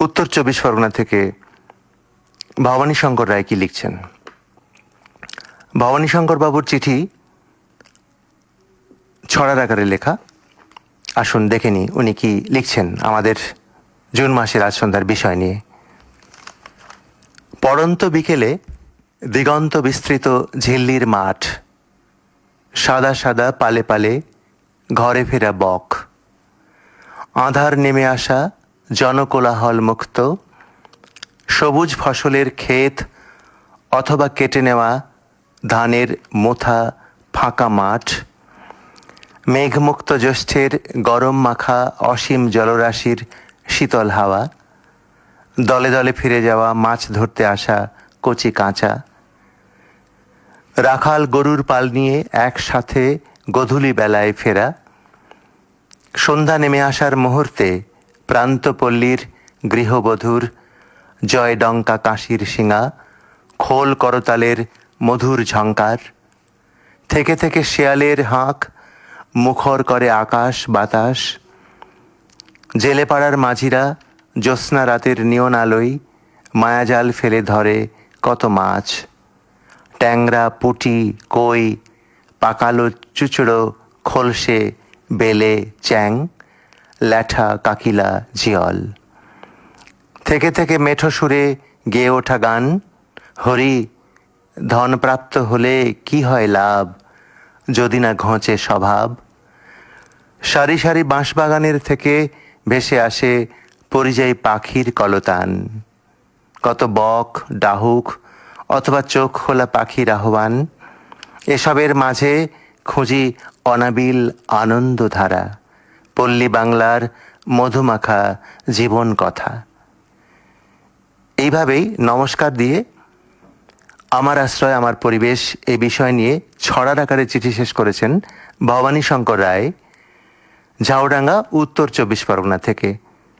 উত্তর ২৪ পরগনা থেকে ভবানী শঙ্কর রায় কি লিখছেন। ভবানী শঙ্কর বাবুর চিঠি ছড়ার আকারে লেখা। আসুন দেখে নি উনি কি লিখছেন আমাদের জুন মাসের আজ সন্ধ্যার বিষয় নিয়ে। পড়ন্ত বিকেলে দিগন্ত বিস্তৃত ঝিল্লির মাঠ, সাদা সাদা পালে পালে ঘরে ফেরা বক, আঁধার নেমে আসা জনকোলাহল মুক্ত সবুজ ফসলের ক্ষেত অথবা কেটে নেওয়া ধানের মোথা ফাঁকা মাঠ, মেঘমুক্ত জ্যৈষ্ঠের গরম মাখা অসীম জলরাশির শীতল হাওয়া, দলে দলে ফিরে যাওয়া মাছ ধরতে আসা কচি কাঁচা, রাখাল গরুর পাল নিয়ে একসাথে গোধূলি বেলায় ফেরা, সন্ধ্যা নেমে আসার মুহূর্তে প্রান্তপল্লীর গৃহবধূর জয়ডঙ্কা কাশির শিঙা, খোল করতালের মধুর ঝঙ্কার, থেকে থেকে শেয়ালের হাঁক মুখর করে আকাশ বাতাস, জেলেপাড়ার মাঝিরা জ্যোৎস্না রাতের নিয়ন আলোয় মায়াজাল ফেলে ধরে কত মাছ, ট্যাংরা পুঁটি কই পাকালো চুচড়ো খোলসে বেলে চ্যাং ল্যাঠা কাকিলা জিয়ল, থেকে থেকে মেঠো সুরে গেয়ে ওঠা গান, হরি ধনপ্রাপ্ত হলে কি হয় লাভ যদি না ঘোঁচে স্বভাব, সারি সারি বাঁশবাগানের থেকে ভেসে আসে পরিযায়ী পাখির কলতান, কত বক ডাহুক অথবা চোখ খোলা পাখির আহ্বান, এসবের মাঝে খুঁজি অনাবিল আনন্দধারা, পল্লী বাংলার মধুমাখা জীবন কথা। এইভাবেই নমস্কার দিয়ে আমার আশ্রয় আমার পরিবেশ এই বিষয় নিয়ে ছড়ার আকারে চিঠি শেষ করেছেন ভবানী শঙ্কর রায়, ঝাউডাঙ্গা, উত্তর ২৪ পরগনা থেকে।